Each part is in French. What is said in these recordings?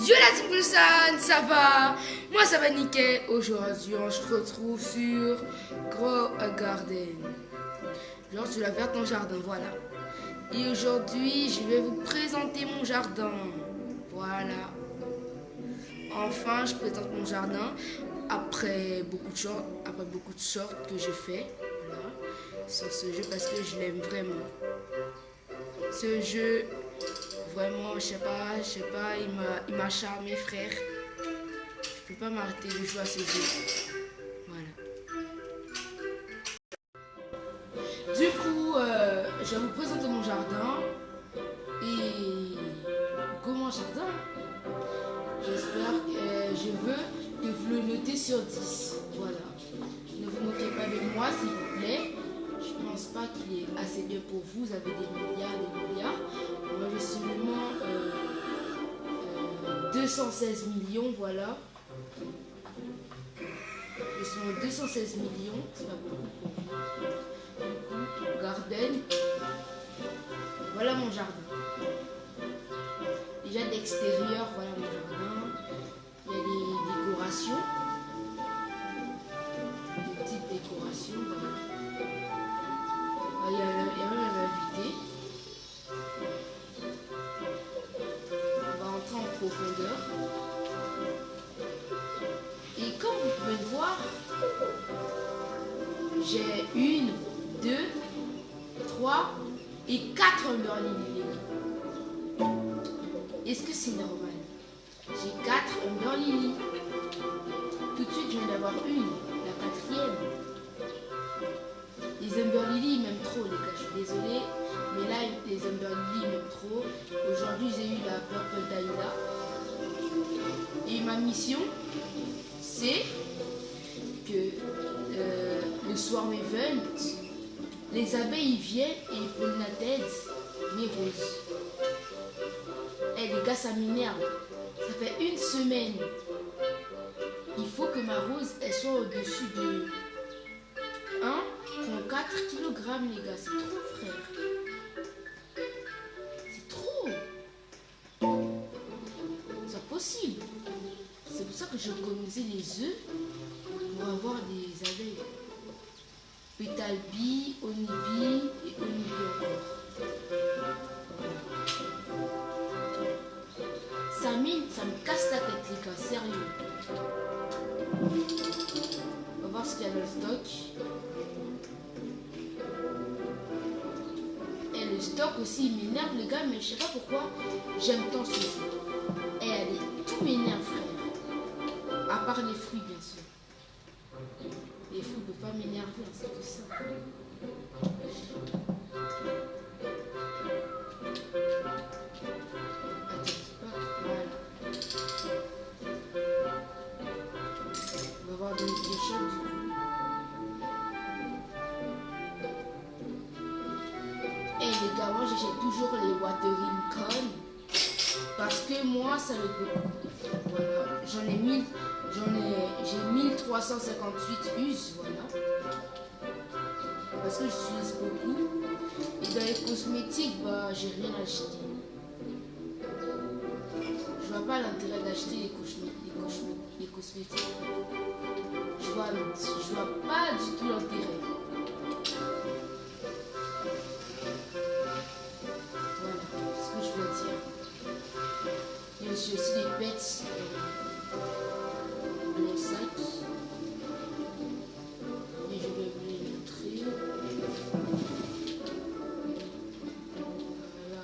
Yo la team Wilson, ça va? Moi ça va nickel. Aujourd'hui on se retrouve sur Grow a Garden. Genre tu vas faire ton jardin, voilà. Et aujourd'hui je vais vous présenter mon jardin. Voilà. Enfin je présente mon jardin après beaucoup de shorts que j'ai fait. Voilà. Sur ce jeu parce que je l'aime vraiment. Ce jeu, vraiment, je sais pas, il m'a charmé, frère. Je peux pas m'arrêter de jouer à ce jeu. Voilà. Du coup, je vais vous présenter mon jardin. Et comment jardin? J'espère que je veux que vous le notez sur 10. Voilà. Ne vous moquez pas de moi, s'il vous plaît. Je pense pas qu'il est assez bien pour vous. Vous avez des milliards. Moi, j'ai seulement 216 millions, voilà. J'ai seulement 216 millions. C'est pas beaucoup pour vous. Du coup, garden. Voilà mon jardin. Déjà d'extérieur, voilà mon jardin. Il y a des décorations. Des petites décorations, voilà. Il y a même un invité. On va entrer en profondeur. Et comme vous pouvez le voir, j'ai 1, 2, 3 et 4 Umberlily. Est-ce que c'est normal? J'ai 4 Umberlily. Tout de suite, je viens d'avoir une, la 4e. Les Umberlily ils m'aiment trop, les gars, je suis désolée. Mais là, les Umberlily ils m'aiment trop. Aujourd'hui, j'ai eu la Purple Daïda. Et ma mission, c'est que le Swarm Event, les abeilles ils viennent et ils prennent la tête, mes roses. Eh les gars, ça m'énerve. Ça fait une semaine. Il faut que ma rose, elle soit au-dessus de 1,4 kg, les gars. C'est trop, frère. C'est trop. C'est possible. C'est pour ça que j'ai organisé les œufs pour avoir des abeilles. Pétale bee, honeybee et honeybee encore. Ça me casse la tête, les gars, sérieux. On va voir ce qu'il y a dans le stock. Et le stock aussi, il m'énerve, les gars, mais je sais pas pourquoi j'aime tant ce jeu. Et allez, tout m'énerve, frère. À part les fruits, bien sûr. Les fruits ne peuvent pas m'énerver, c'est tout ça. On va voir des shots du coup. Et les gars, moi j'achète toujours les watering can parce que moi ça me beaucoup. Voilà, j'ai 1358 us, voilà. Parce que j'utilise beaucoup. Et dans les cosmétiques, bah j'ai rien acheté. Je vois pas l'intérêt d'acheter les cosmétiques. Je vois pas du tout l'intérêt. Voilà ce que je veux dire. Et j'ai aussi des pets de mon sac. Et je vais vous les montrer. Voilà.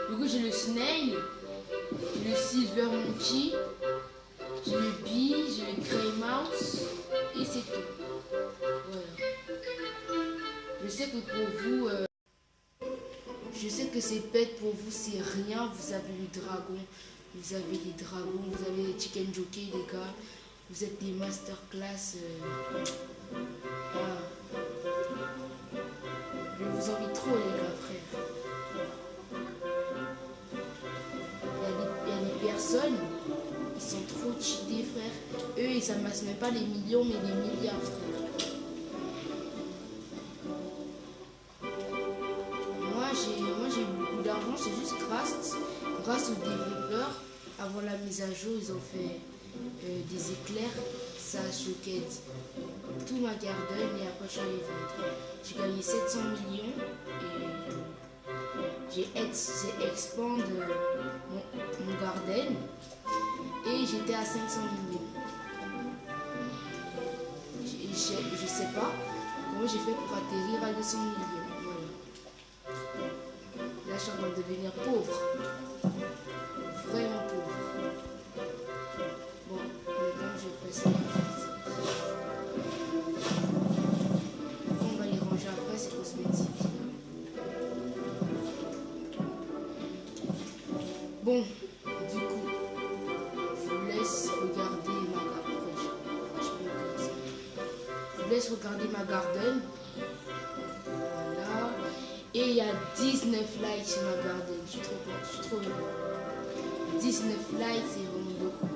Du coup j'ai le snail. J'ai le silver monkey, j'ai le bee, j'ai le grey mouse et c'est tout. Voilà. Je sais que pour vous, je sais que ces pets pour vous c'est rien. Vous avez le dragon, vous avez les dragons, vous avez les chicken jockey, les gars. Vous êtes des masterclass. Voilà. Je vous envie trop, les gars, frère. Personnes, ils sont trop cheatés, frère. Eux, ils amassent même pas les millions, mais les milliards, frère. Moi, j'ai beaucoup d'argent, c'est juste grâce aux développeurs, à avant la mise à jour, ils ont fait des éclairs. Ça choquait tout ma garden et après je suis allé vendre. J'ai gagné 700 millions et j'ai expand mon garden et j'étais à 500 millions. Je sais pas comment j'ai fait pour atterrir à 200 millions. Voilà. Là, je suis en train de devenir pauvre. Vraiment pauvre. Bon, maintenant, je vais passer on va les ranger après, c'est cosmétique. Bon, du coup, je vous laisse regarder ma garden. Voilà. Et il y a 19 likes sur ma garden. Je suis trop heureux. 19 likes, c'est vraiment beaucoup.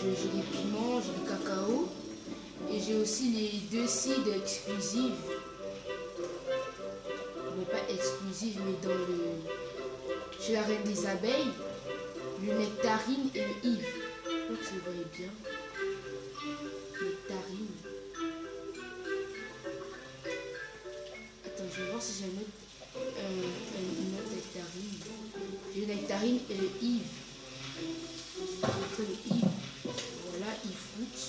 J'ai des piments, j'ai du cacao. Et j'ai aussi les 2 seeds exclusives. Bon, pas exclusives, mais dans chez la reine des abeilles. Le nectarine et le Yves. Donc, vous voyez bien. Nectarine. Attends, je vais voir si j'ai une autre nectarine. J'ai le nectarine et le Yves. Entre le Yves. Voilà, Yves Fruits.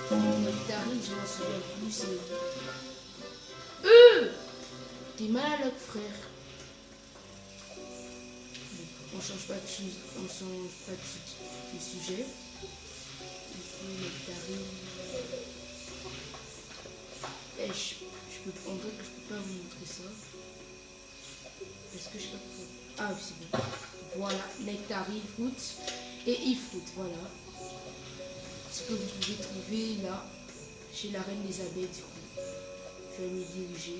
Nectarine, je m'en souviens plus, c'est... T'es malade, frère. On change pas de sujet. Ici, nectarine. En fait, je peux pas vous montrer ça. Est-ce que je peux... Ah oui, c'est bon. Voilà, nectarine, fruits et e-fruit, voilà. Ce que vous pouvez trouver là, chez la reine des abeilles, du coup. Je vais m'y diriger.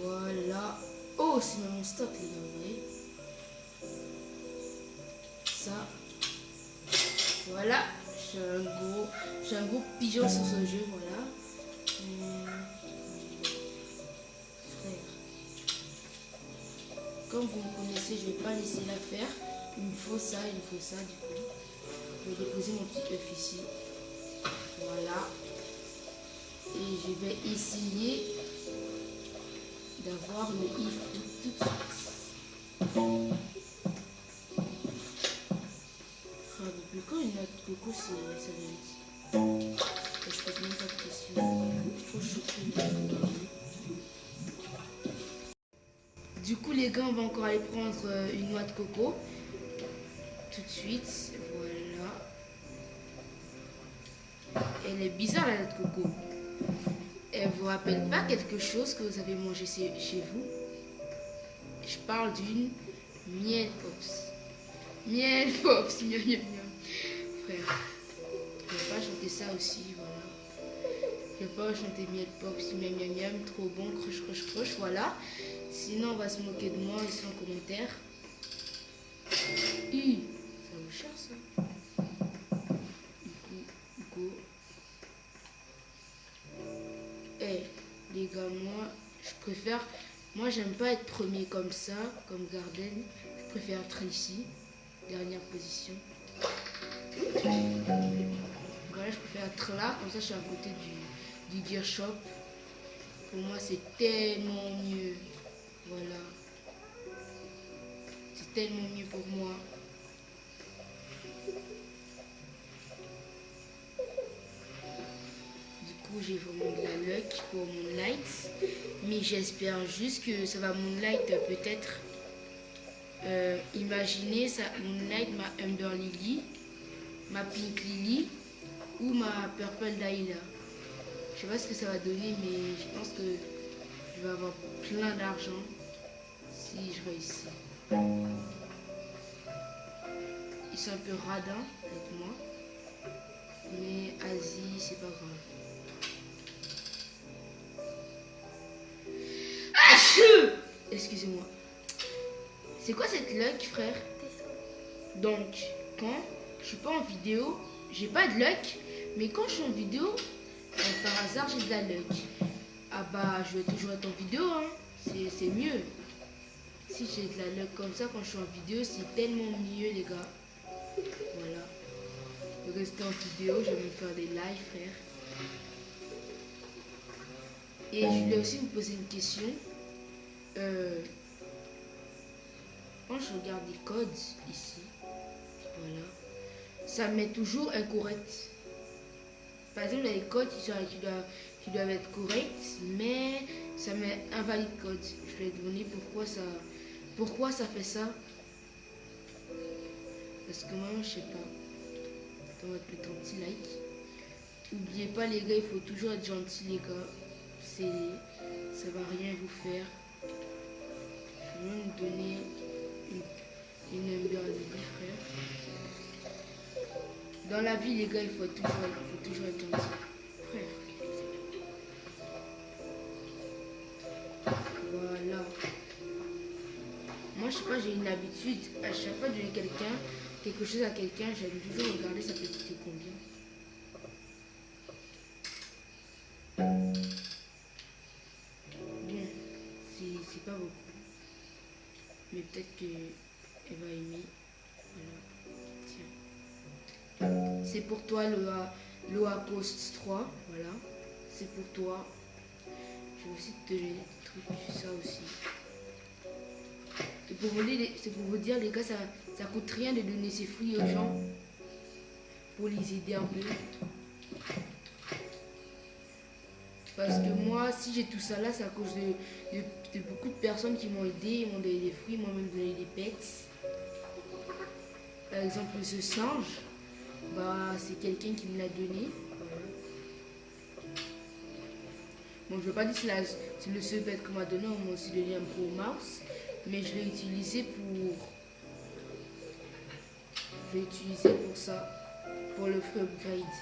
Voilà. Oh, c'est même mon stock, les gars, vous voyez. Ça. Voilà. J'ai un gros pigeon sur ce jeu, voilà. Frère. Comme vous me connaissez, je ne vais pas laisser la faire. Il me faut ça, du coup. Je vais déposer mon petit œuf ici. Voilà. Et je vais essayer d'avoir le if tout de suite. Enfin, depuis quand une noix de coco, ça vient ici? Je pose même pas de questions. Je trouve choquée. Du coup, les gars, on va encore aller prendre une noix de coco. Tout de suite. Voilà. Elle est bizarre, la noix de coco. Elle vous rappelle pas quelque chose que vous avez mangé chez vous? Je parle d'une miel pops. Miel pops, miam miam miam. Frère, je vais pas chanter ça aussi, voilà. Je vais pas chanter miel pops, miam miam miam, trop bon, croche croche croche, voilà. Sinon on va se moquer de moi ici en commentaire. Ça vaut cher ça. Go. Les gars, moi j'aime pas être premier comme ça, comme Garden. Je préfère être ici, dernière position. Voilà, je préfère être là, comme ça je suis à côté du gear shop. Pour moi c'est tellement mieux. Voilà. C'est tellement mieux pour moi. J'ai vraiment de la luck pour Moonlight, mais j'espère juste que ça va Moonlight peut-être. Imaginez ça, Moonlight, ma Amber Lily, ma Pink Lily ou ma Purple Dahlia. Je sais pas ce que ça va donner, mais je pense que je vais avoir plein d'argent si je réussis. Ils sont un peu radins avec moi, mais Asie, c'est pas grave. Excusez-moi. C'est quoi cette luck, frère? Donc, quand je suis pas en vidéo, j'ai pas de luck. Mais quand je suis en vidéo, par hasard j'ai de la luck, ah bah je vais toujours être en vidéo, hein. C'est mieux. Si j'ai de la luck comme ça quand je suis en vidéo, c'est tellement mieux les gars. Voilà. De rester en vidéo, je vais me faire des lives frère. Et je voulais aussi vous poser une question. Quand je regarde les codes ici, voilà, ça met toujours incorrect. Par exemple, il y a des codes qui doivent être corrects, mais ça met invalide code. Je vais te donner pourquoi ça fait ça. Parce que moi, je sais pas. On va te mettre un petit like. N'oubliez pas les gars, il faut toujours être gentil les gars. Ça va rien vous faire. Je vais vous donner une number de vie frère. Dans la vie les gars, il faut toujours être gentil. Frère. Voilà. Moi je sais pas, j'ai une habitude. À chaque fois de donner quelque chose à quelqu'un, j'aime toujours regarder ça peut coûter combien. Bien, c'est pas beaucoup. Mais peut-être qu'elle va aimer. Voilà. Tiens. C'est pour toi le Post 3. Voilà. C'est pour toi. Je vais aussi te donner des trucs, ça aussi. C'est pour vous dire les gars, ça coûte rien de donner ces fruits aux gens. Pour les aider un peu. Parce que moi, si j'ai tout ça là, c'est à cause de beaucoup de personnes qui m'ont aidé, ils m'ont donné des fruits, ils m'ont même donné des pets. Par exemple, ce singe, bah, c'est quelqu'un qui me l'a donné. Voilà. Bon, je ne veux pas dire que c'est le seul pet qu'on m'a donné, on m'a aussi donné un Pro Mouse, mais je l'ai utilisé pour ça, pour le free upgrade.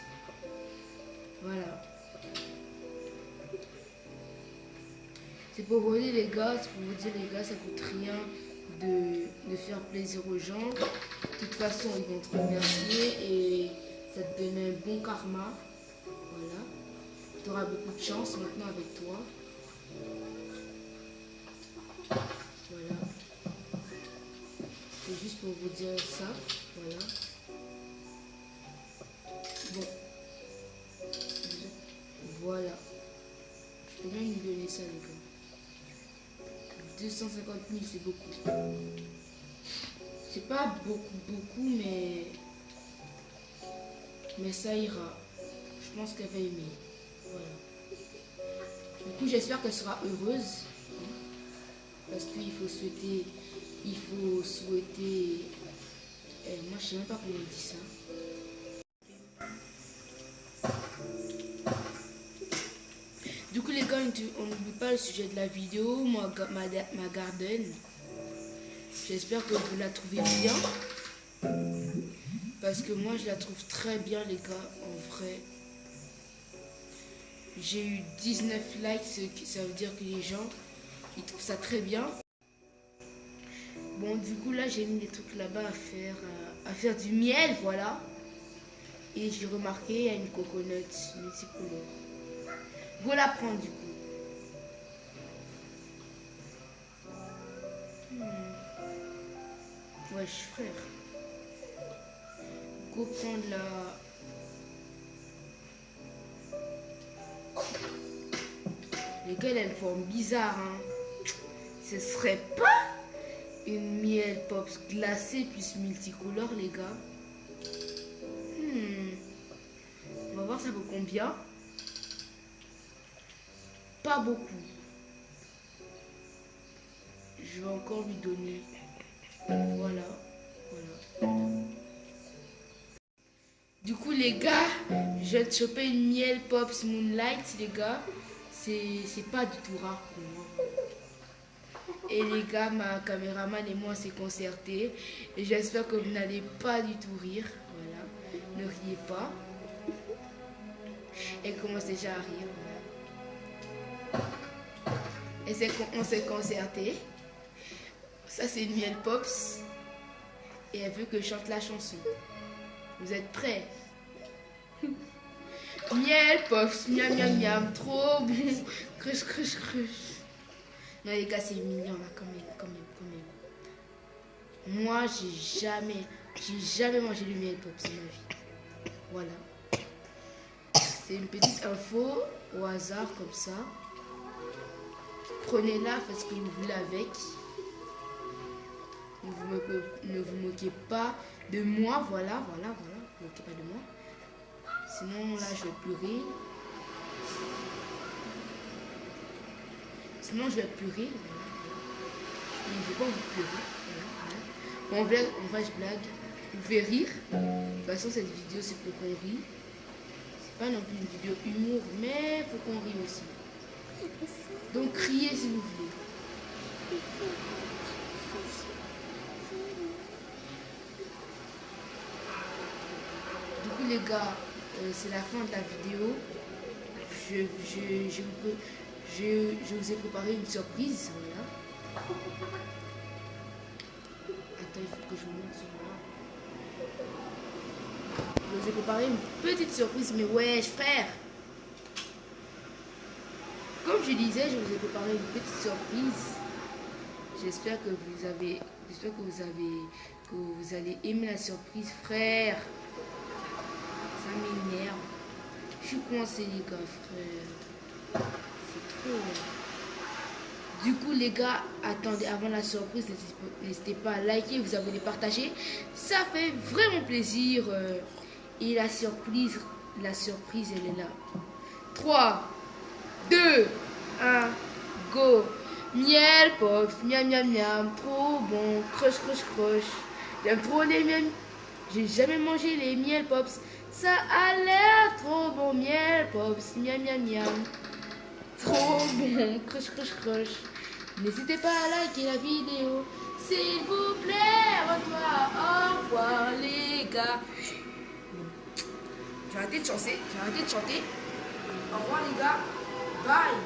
Voilà. C'est pour vous dire les gars, ça coûte rien de faire plaisir aux gens. De toute façon, ils vont te remercier et ça te donne un bon karma. Voilà. Tu auras beaucoup de chance maintenant avec toi. Voilà. C'est juste pour vous dire ça. Voilà. Bon. Voilà. Je peux même lui donner ça les gars. 250 000 c'est beaucoup. C'est pas beaucoup mais ça ira. Je pense qu'elle va aimer. Voilà. Du coup j'espère qu'elle sera heureuse. Parce qu'il faut souhaiter. Moi je sais même pas comment on dit ça. Du coup les gars, on n'oublie pas le sujet de la vidéo, ma garden. J'espère que vous la trouvez bien. Parce que moi je la trouve très bien les gars, en vrai. J'ai eu 19 likes, ça veut dire que les gens, ils trouvent ça très bien. Bon du coup là j'ai mis des trucs là-bas à faire du miel, voilà. Et j'ai remarqué, il y a une coconut multicolore. Go la prendre du coup. Wesh frère. Go prendre la... Les gars, elle a une forme bizarre, hein. Ce serait pas une miel pops glacée plus multicolore, les gars. On va voir ça vaut combien. Pas beaucoup. Je vais encore lui donner. Voilà. Du coup les gars, je vais te choper une miel pops moonlight les gars. C'est pas du tout rare pour moi. Et les gars, ma caméraman et moi s'est concerté. Et j'espère que vous n'allez pas du tout rire. Voilà. Ne riez pas. Elle commence déjà à rire. Et on s'est concerté. Ça c'est une miel pops. Et elle veut que je chante la chanson. Vous êtes prêts? Miel, pops, miam miam miam, trop bon. Crush, crush, crush. Non les gars, c'est mignon là, quand même, quand même, quand même. Moi, j'ai jamais mangé du miel pops de ma vie. Voilà. C'est une petite info au hasard comme ça. Prenez-la, faites ce que vous voulez avec. Ne vous moquez pas de moi, voilà, voilà, voilà. Ne vous moquez pas de moi. Sinon, là, je vais pleurer. Sinon, je vais pleurer. Je ne vais pas vous pleurer. Voilà, voilà. En vrai, je blague. Vous faites rire. De toute façon, cette vidéo, c'est pour qu'on rie. C'est pas non plus une vidéo humour, mais il faut qu'on rie aussi. Donc, criez si vous voulez. Du coup, les gars, c'est la fin de la vidéo. Je vous ai préparé une surprise. Voilà. Attends, il faut que je vous montre celui-là. Je vous ai préparé une petite surprise, mais wesh, frère. Comme je disais, je vous ai préparé une petite surprise. J'espère que vous allez aimer la surprise, frère. Ça m'énerve. Je suis coincé, les gars, frère. C'est trop. Du coup, les gars, attendez, avant la surprise, n'hésitez pas à liker, vous abonner, partager. Ça fait vraiment plaisir. Et la surprise, elle est là. 3, 2, 1, go. Miel, pops, miam, miam, miam, trop bon. Crush, crush, crush. J'aime trop les miel. J'ai jamais mangé les miel pops. Ça a l'air trop bon. Miel pops, miam, miam, miam. Trop bon. Crush, crush, crush. N'hésitez pas à liker la vidéo. S'il vous plaît, au revoir les gars. J'ai arrêté de chanter. Au revoir les gars. Bye.